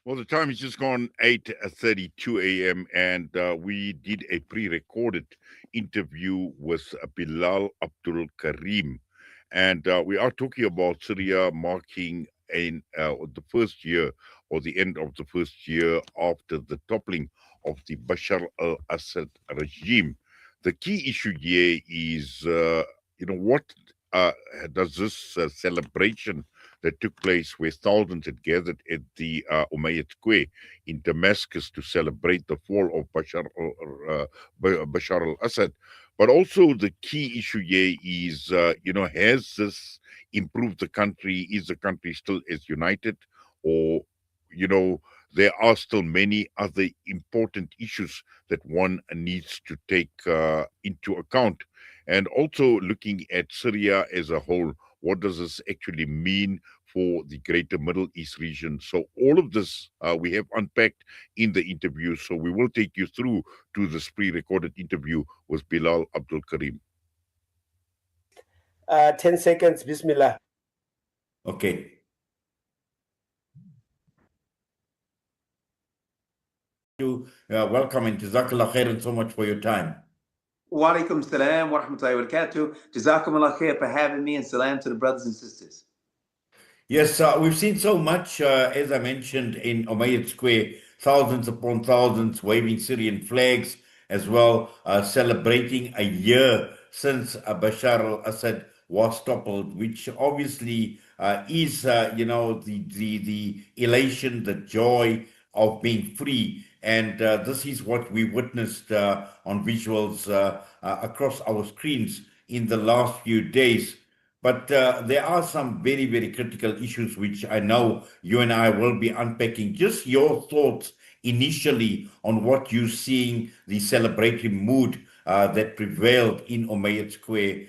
Well, the time is just gone 8:32 a.m. and we did a pre-recorded interview with Bilal Abdul Kareem, and we are talking about Syria marking the first year or the end of the first year after the toppling of the Bashar al-Assad regime. The key issue here is, what uh, does this celebration that took place where thousands had gathered at the Umayyad Square in Damascus to celebrate the fall of Bashar al-Assad. But also the key issue here is, has this improved the country? Is the country still as united? Or, you know, there are still many other important issues that one needs to take into account. And also looking at Syria as a whole, what does this actually mean for the greater Middle East region? So all of this we have unpacked in the interview. So we will take you through to this pre-recorded interview with Bilal Abdul Kareem. 10 seconds, Bismillah. Okay. Welcome and Jazakallah khairan so much for your time. Wa alaikum salam wa rahmatullahi wa barakatuh. Jazakumullah khair for having me, and salam to the brothers and sisters. Yes, we've seen so much, as I mentioned, in Umayyad Square, thousands upon thousands waving Syrian flags as well, celebrating a year since Bashar al-Assad was toppled, which obviously is, the elation, the joy of being free. And this is what we witnessed on visuals across our screens in the last few days. But there are some very, very critical issues which I know you and I will be unpacking. Just your thoughts initially on what you're seeing, the celebratory mood that prevailed in Umayyad Square,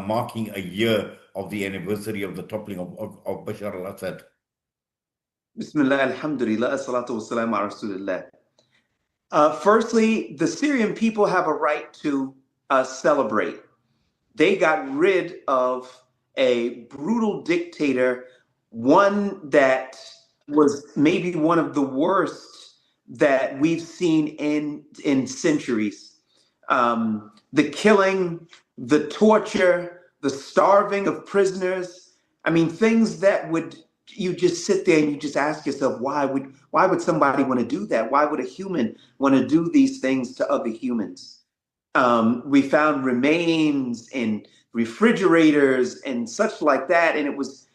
marking a year of the anniversary of the toppling of Bashar al-Assad. Bismillah, alhamdulillah, as-salatu was-salam ala rasulillah. Firstly, the Syrian people have a right to celebrate. They got rid of a brutal dictator, one that was maybe one of the worst that we've seen in centuries. The killing, the torture, the starving of prisoners. I mean, things that you just sit there and you just ask yourself, why would somebody want to do that? Why would a human want to do these things to other humans? We found remains in refrigerators and such like that, and it was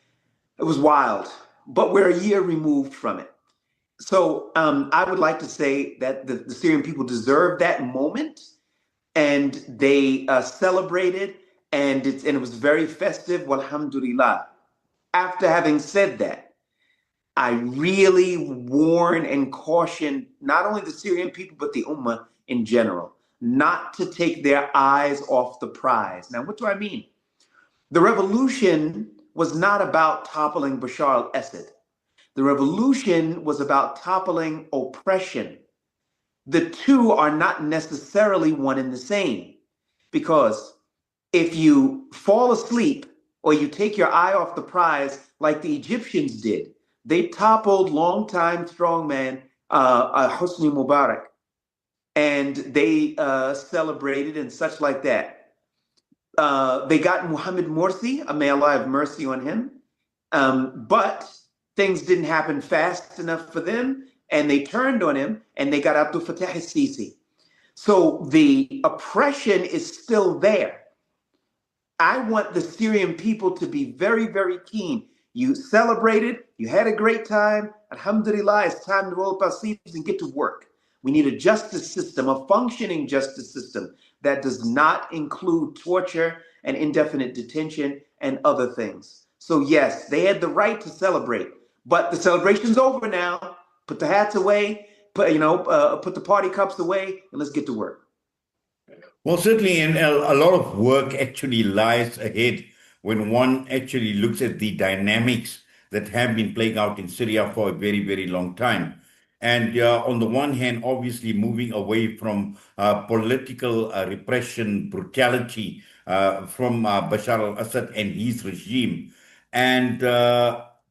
wild. But we're a year removed from it. So I would like to say that the Syrian people deserve that moment, and they celebrated, and it was very festive. Walhamdulillah. After having said that, I really warn and caution not only the Syrian people but the Ummah in general, not to take their eyes off the prize. Now, what do I mean? The revolution was not about toppling Bashar al-Assad. The revolution was about toppling oppression. The two are not necessarily one and the same, because if you fall asleep or you take your eye off the prize like the Egyptians did, they toppled longtime strongman Hosni Mubarak, and they celebrated and such like that. They got Muhammad Morsi, may Allah have mercy on him, but things didn't happen fast enough for them, and they turned on him, and they got Abdul Fattah al-Sisi. So the oppression is still there. I want the Syrian people to be very, very keen. You celebrated, you had a great time. Alhamdulillah, it's time to roll up our sleeves and get to work. We need a justice system, a functioning justice system that does not include torture and indefinite detention and other things. So yes, they had the right to celebrate, but the celebration's over now. Put the hats away, put the party cups away, and let's get to work. Well, certainly, and a lot of work actually lies ahead when one actually looks at the dynamics that have been playing out in Syria for a very, very long time. And on the one hand, obviously moving away from political repression, brutality from Bashar al-Assad and his regime. And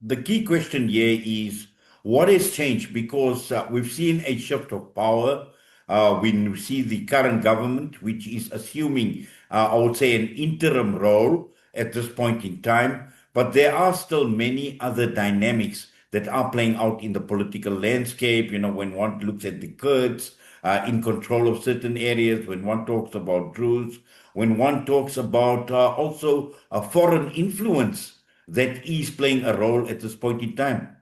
the key question here is what has changed? Because we've seen a shift of power. When we see the current government, which is assuming, I would say, an interim role at this point in time, but there are still many other dynamics that are playing out in the political landscape. When one looks at the Kurds in control of certain areas, when one talks about Druze, when one talks about also a foreign influence that is playing a role at this point in time.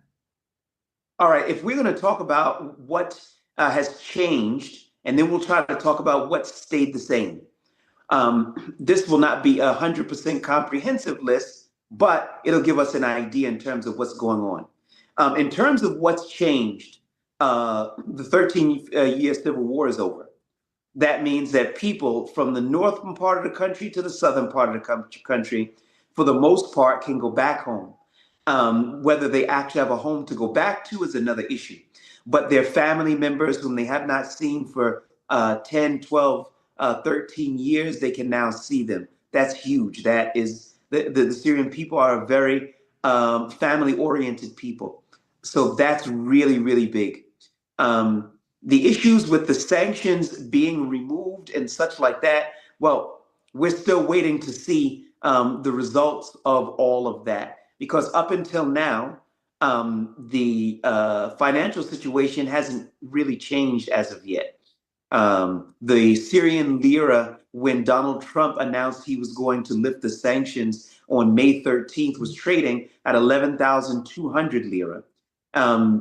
All right, if we're going to talk about what has changed, and then we'll try to talk about what stayed the same. This will not be 100% comprehensive list, but it'll give us an idea in terms of what's going on. In terms of what's changed, the 13-year civil war is over. That means that people from the northern part of the country to the southern part of the country, for the most part, can go back home. Whether they actually have a home to go back to is another issue. But their family members whom they have not seen for 10, 12, 13 years, they can now see them. That's huge. That is, the Syrian people are a very family-oriented people. So that's really, really big. The issues with the sanctions being removed and such like that, well, we're still waiting to see the results of all of that. Because up until now, the financial situation hasn't really changed as of yet. The Syrian lira, when Donald Trump announced he was going to lift the sanctions on May 13th, was trading at 11,200 lira.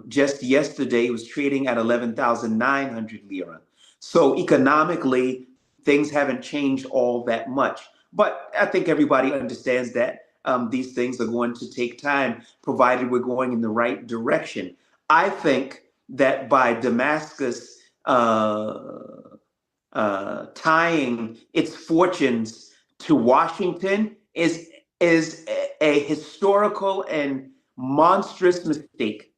Just yesterday, it was trading at 11,900 lira. So economically, things haven't changed all that much. But I think everybody understands that these things are going to take time, provided we're going in the right direction. I think that by Damascus tying its fortunes to Washington is a historical and monstrous mistake,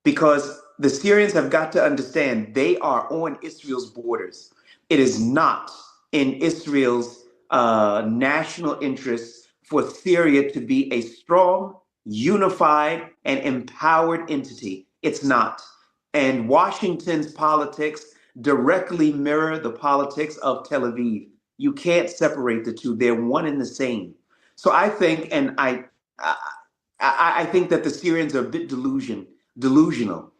because the Syrians have got to understand they are on Israel's borders. It is not in Israel's national interest for Syria to be a strong, unified, and empowered entity. It's not. And Washington's politics directly mirror the politics of Tel Aviv. You can't separate the two. They're one and the same. So I think, and I think that the Syrians are a bit delusional.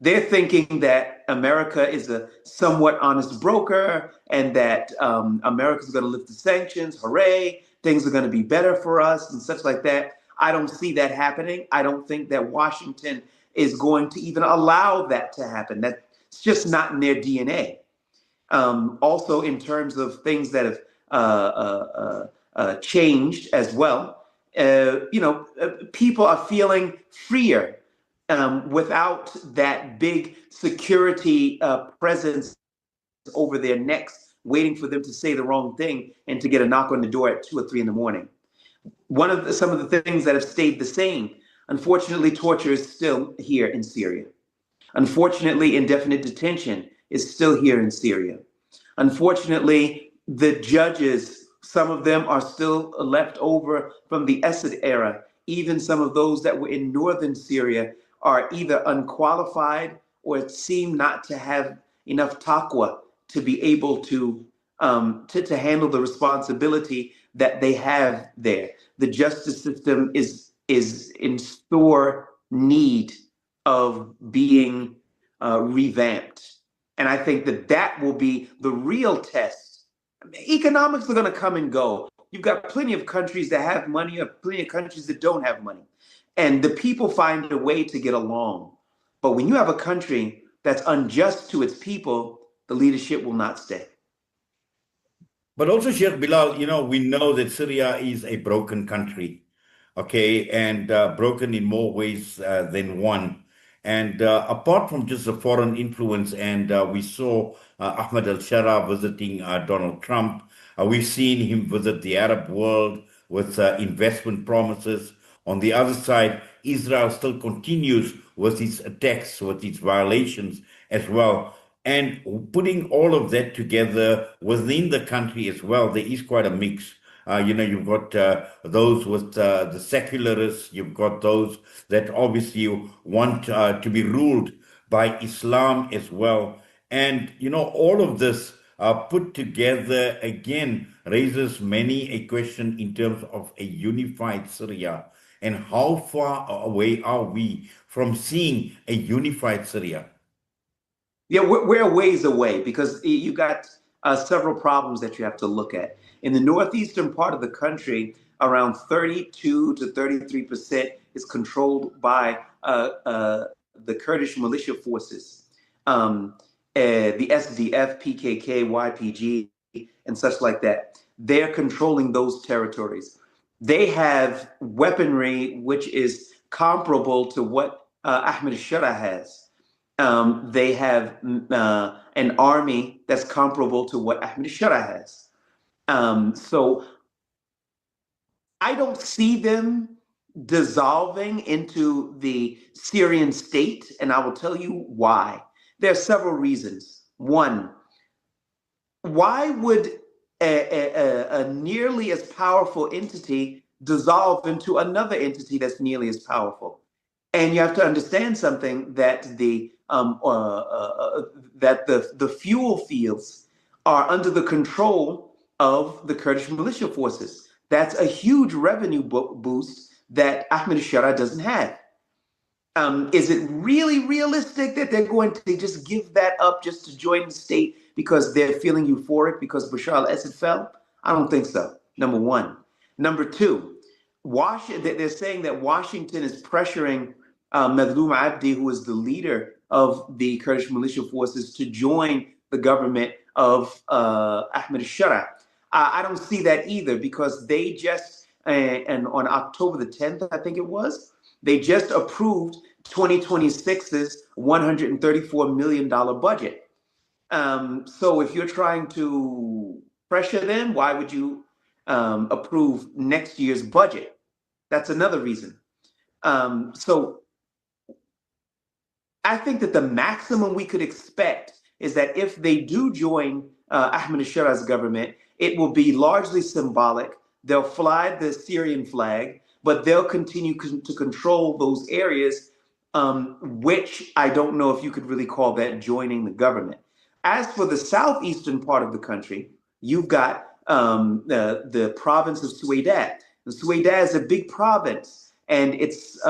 They're thinking that America is a somewhat honest broker, and that America's going to lift the sanctions. Hooray! Things are going to be better for us and such like that. I don't see that happening. I don't think that Washington is going to even allow that to happen. That's just not in their DNA. Also, in terms of things that have changed as well, people are feeling freer without that big security presence over their necks, waiting for them to say the wrong thing and to get a knock on the door at 2 or 3 in the morning. Some of the things that have stayed the same, unfortunately, torture is still here in Syria. Unfortunately, indefinite detention is still here in Syria. Unfortunately, the judges, some of them are still left over from the Assad era. Even some of those that were in northern Syria are either unqualified or seem not to have enough taqwa to be able to handle the responsibility that they have there. The justice system is in sore need of being revamped. And I think that will be the real test. Economics are going to come and go. You've got plenty of countries that have money, you have plenty of countries that don't have money. And the people find a way to get along. But when you have a country that's unjust to its people, the leadership will not stay. But also, Sheikh Bilal, we know that Syria is a broken country, okay, and broken in more ways than one. And apart from just the foreign influence, and we saw Ahmed al-Shara visiting Donald Trump, we've seen him visit the Arab world with investment promises. On the other side, Israel still continues with its attacks, with its violations as well. And putting all of that together within the country as well, there is quite a mix. You've got those with the secularists. You've got those that obviously want to be ruled by Islam as well. And, all of this put together again raises many a question in terms of a unified Syria. And how far away are we from seeing a unified Syria? Yeah, we're a ways away because you got several problems that you have to look at. In the northeastern part of the country, around 32 to 33% is controlled by the Kurdish militia forces, the SDF, PKK, YPG, and such like that. They're controlling those territories. They have weaponry which is comparable to what Ahmed Shara has. They have an army that's comparable to what Ahmed Shara has. So I don't see them dissolving into the Syrian state, and I will tell you why. There are several reasons. One, why would a nearly as powerful entity dissolve into another entity that's nearly as powerful? And you have to understand something, that the fuel fields are under the control of the Kurdish militia forces. That's a huge revenue boost that Ahmed Shara doesn't have. Is it really realistic that they're going to just give that up just to join the state because they're feeling euphoric because Bashar al-Assad fell? I don't think so, number one. Number two, they're saying that Washington is pressuring Madloum Abdi, who is the leader of the Kurdish militia forces, to join the government of Ahmed Shara. I don't see that either, because they just, and on October the 10th, I think it was, they just approved 2026's $134 million budget. So if you're trying to pressure them, why would you approve next year's budget? That's another reason. So I think that the maximum we could expect is that if they do join Ahmed Shara's government, it will be largely symbolic. They'll fly the Syrian flag, but they'll continue to control those areas, which I don't know if you could really call that joining the government. As for the southeastern part of the country, you've got the province of Suwayda. The Suwayda is a big province, and it's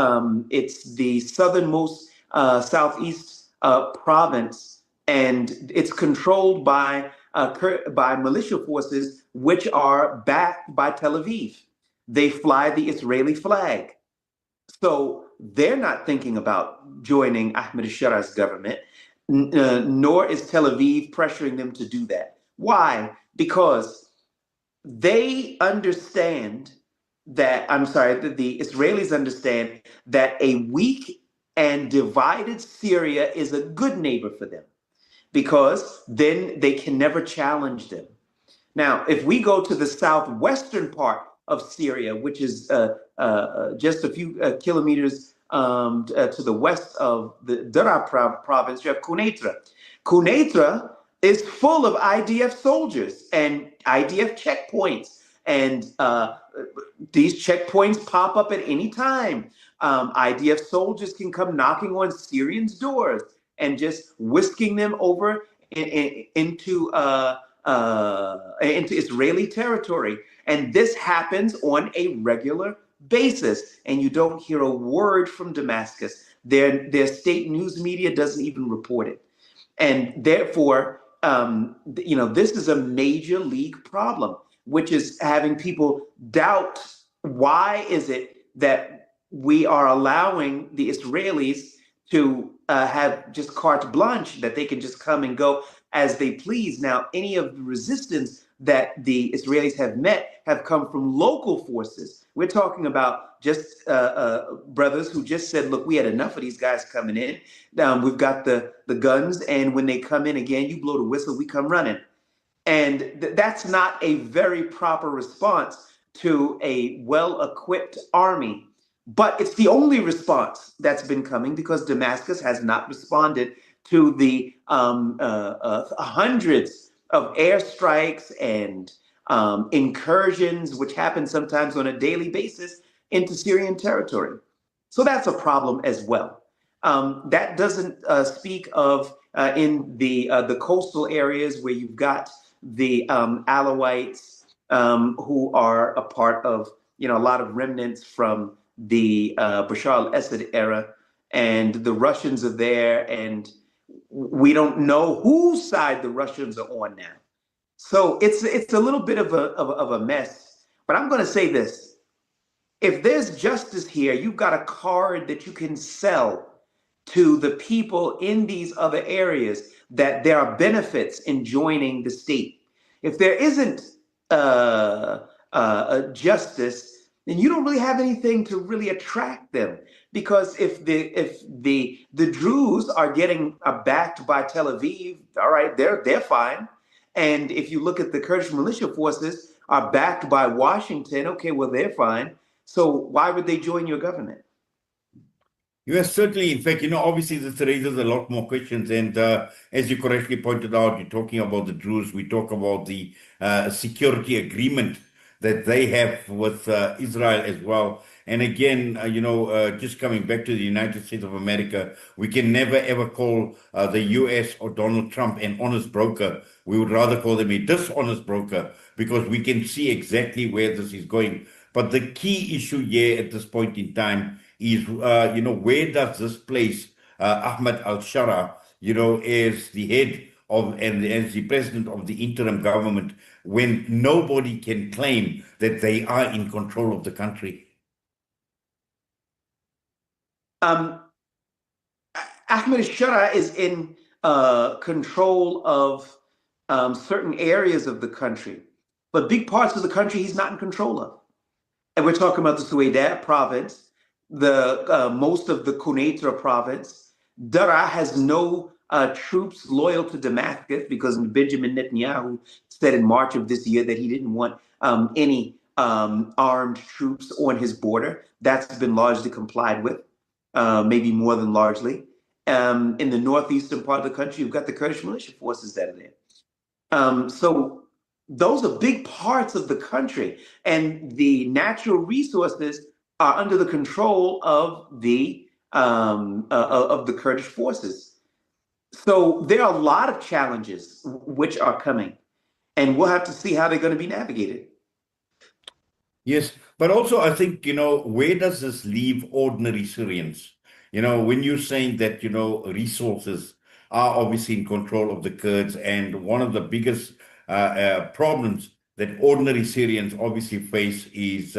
the southernmost southeast province, and it's controlled by militia forces which are backed by Tel Aviv. They fly the Israeli flag. So they're not thinking about joining Ahmed Shara's government, nor is Tel Aviv pressuring them to do that. Why? Because they understand that, the Israelis understand that a weak and divided Syria is a good neighbor for them, because then they can never challenge them. Now, if we go to the southwestern part of Syria, which is just a few kilometers to the west of the Daraa province, you have Quneitra. Quneitra is full of IDF soldiers and IDF checkpoints, and these checkpoints pop up at any time. IDF soldiers can come knocking on Syrians' doors and just whisking them over into Israeli territory. And this happens on a regular basis, and you don't hear a word from Damascus. Their state news media doesn't even report it. And therefore, this is a major league problem, which is having people doubt, why is it that we are allowing the Israelis to have just carte blanche, that they can just come and go as they please. Now, any of the resistance that the Israelis have met have come from local forces. We're talking about just brothers who just said, look, we had enough of these guys coming in. We've got the guns, and when they come in again, you blow the whistle, we come running. And that's not a very proper response to a well-equipped army. But it's the only response that's been coming, because Damascus has not responded to the hundreds of airstrikes and incursions, which happen sometimes on a daily basis, into Syrian territory. So that's a problem as well. That doesn't speak of in the coastal areas where you've got the Alawites who are a part of a lot of remnants from the Bashar al-Assad era, and the Russians are there, and we don't know whose side the Russians are on now. So it's a little bit of a mess. But I'm going to say this: if there's justice here, you've got a card that you can sell to the people in these other areas that there are benefits in joining the state. If there isn't a justice, then you don't really have anything to really attract them. Because if the Druze are getting backed by Tel Aviv, all right, they're fine. And if you look at the Kurdish militia forces are backed by Washington, okay, well, they're fine. So why would they join your government? Yes, certainly. In fact, obviously this raises a lot more questions. And as you correctly pointed out, you're talking about the Druze, we talk about the security agreement that they have with Israel as well. And again, just coming back to the United States of America, we can never ever call the US or Donald Trump an honest broker. We would rather call them a dishonest broker, because we can see exactly where this is going. But the key issue here at this point in time is, where does this place Ahmed al-Shara, as the head of and as the president of the interim government, when nobody can claim that they are in control of the country? Ahmed al-Shara is in control of certain areas of the country, but big parts of the country he's not in control of. And we're talking about the Suwayda province, the most of the Quneitra province. Daraa has no troops loyal to Damascus, because Benjamin Netanyahu said in March of this year that he didn't want any armed troops on his border. That's been largely complied with, maybe more than largely. In the northeastern part of the country, you've got the Kurdish militia forces that are there. So those are big parts of the country, and the natural resources are under the control of the Kurdish forces. So there are a lot of challenges which are coming, and we'll have to see how they're going to be navigated. Yes, but also I think, where does this leave ordinary Syrians? When you're saying that, resources are obviously in control of the Kurds, and one of the biggest problems that ordinary Syrians obviously face is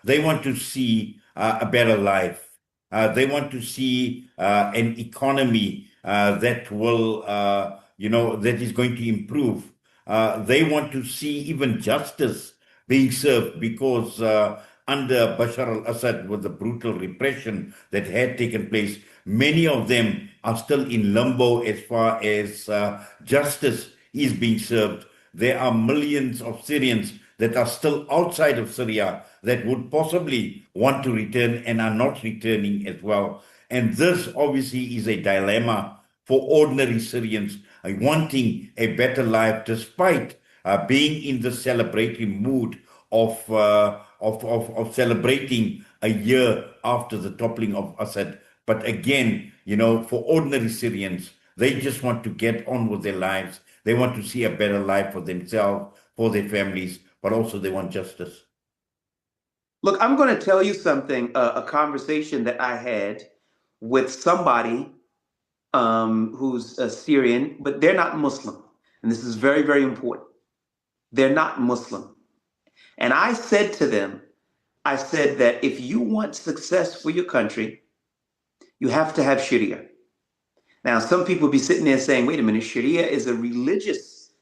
they want to see a better life. They want to see an economy that will, that is going to improve. They want to see even justice being served, because under Bashar al-Assad, with the brutal repression that had taken place, many of them are still in limbo as far as justice is being served. There are millions of Syrians that are still outside of Syria that would possibly want to return and are not returning as well. And this obviously is a dilemma for ordinary Syrians wanting a better life, despite being in the celebratory mood of celebrating a year after the toppling of Assad. But again, for ordinary Syrians, they just want to get on with their lives. They want to see a better life for themselves, for their families, but also they want justice. Look, I'm going to tell you something, a conversation that I had with somebody who's a Syrian, but they're not Muslim. And this is very, very important. They're not Muslim. And I said to them, I said that if you want success for your country, you have to have Sharia. Now, some people be sitting there saying, wait a minute, Sharia is a religious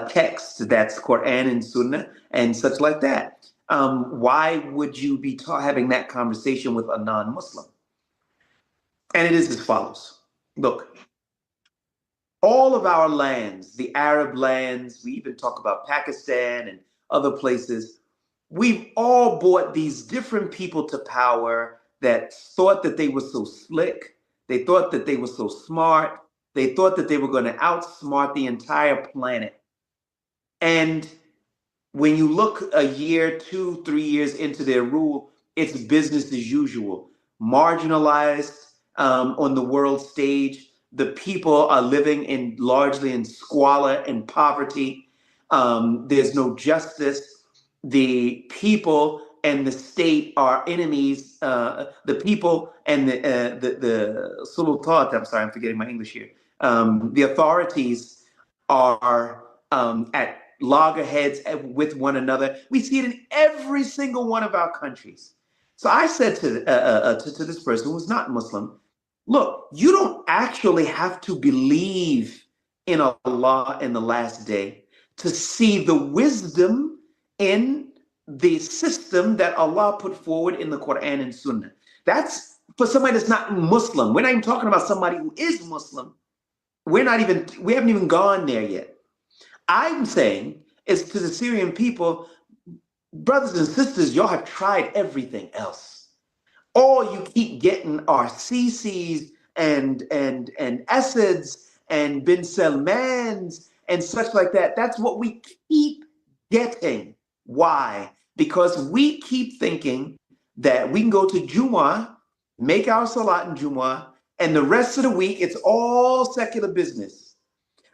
text, that's Quran and Sunnah and such like that. Why would you be having that conversation with a non-Muslim? And it is as follows. Look, all of our lands, the Arab lands, we even talk about Pakistan and other places, we've all brought these different people to power that thought that they were so slick. They thought that they were so smart. They thought that they were going to outsmart the entire planet. And when you look a year, 2, 3 years into their rule, it's business as usual. Marginalized on the world stage, the people are living in largely in squalor and poverty. There's no justice. The people and the state are enemies. The people and the sultanat. I'm sorry, I'm forgetting my English here. The authorities are at loggerheads with one another. We see it in every single one of our countries. So I said to this person who was not Muslim, look, you don't actually have to believe in Allah in the last day to see the wisdom in the system that Allah put forward in the Quran and Sunnah. That's for somebody that's not Muslim. We're not even talking about somebody who is Muslim. We haven't even gone there yet. I'm saying is to the Syrian people, brothers and sisters, y'all have tried everything else. All you keep getting are CCs and Assads and Bin Salmans and such like that. That's what we keep getting. Why? Because we keep thinking that we can go to Jumu'ah, make our salat in Jumu'ah, and the rest of the week it's all secular business.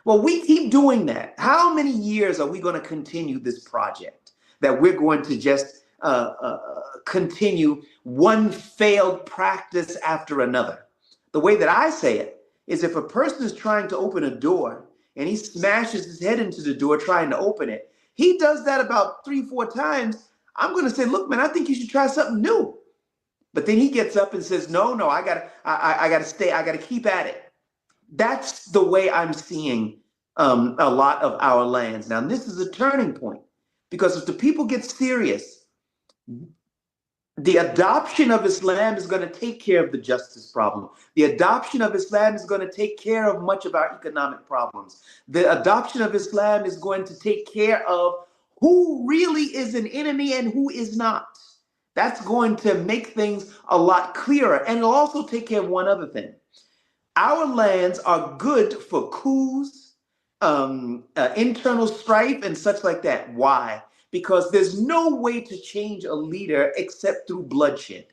Well, we keep doing that. How many years are we going to continue this project that we're going to just continue one failed practice after another? The way that I say it is if a person is trying to open a door and he smashes his head into the door trying to open it, he does that about 3, 4 times. I'm going to say, look, man, I think you should try something new. But then he gets up and says, no, I gotta stay. I gotta keep at it. That's the way I'm seeing a lot of our lands. Now, this is a turning point because if the people get serious, the adoption of Islam is going to take care of the justice problem. The adoption of Islam is going to take care of much of our economic problems. The adoption of Islam is going to take care of who really is an enemy and who is not. That's going to make things a lot clearer. And it'll also take care of one other thing. Our lands are good for coups, internal strife, and such like that. Why? Because there's no way to change a leader except through bloodshed.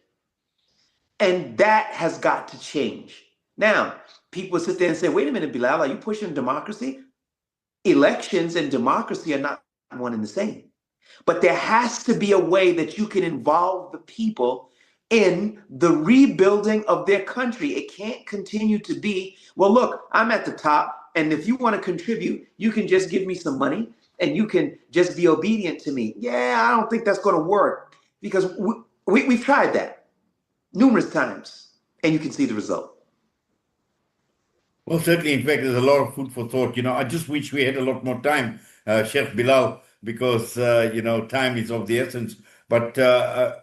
And that has got to change. Now, people sit there and say, wait a minute, Bilal, are you pushing democracy? Elections and democracy are not one and the same. But there has to be a way that you can involve the people in the rebuilding of their country. It can't continue to be, well, look, I'm at the top, and if you want to contribute, you can just give me some money, and you can just be obedient to me. Yeah, I don't think that's going to work, because we've tried that numerous times, and you can see the result. Well, certainly, in fact, there's a lot of food for thought. I just wish we had a lot more time, Sheikh Bilal, because, time is of the essence. But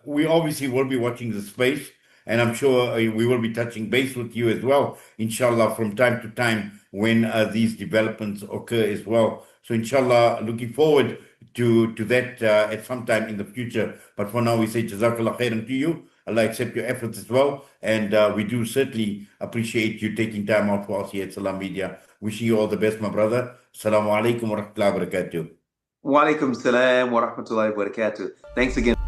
we obviously will be watching the space, and I'm sure we will be touching base with you as well, inshallah, from time to time when these developments occur as well. So, inshallah, looking forward to that at some time in the future. But for now, we say Jazakallah khairan to you. Allah accept your efforts as well. And we do certainly appreciate you taking time out for us here at Salam Media. Wishing you all the best, my brother. Assalamu alaikum wa rahmatullahi wa barakatuh. Wa alaikum salam wa rahmatullahi wa barakatuh. Thanks again.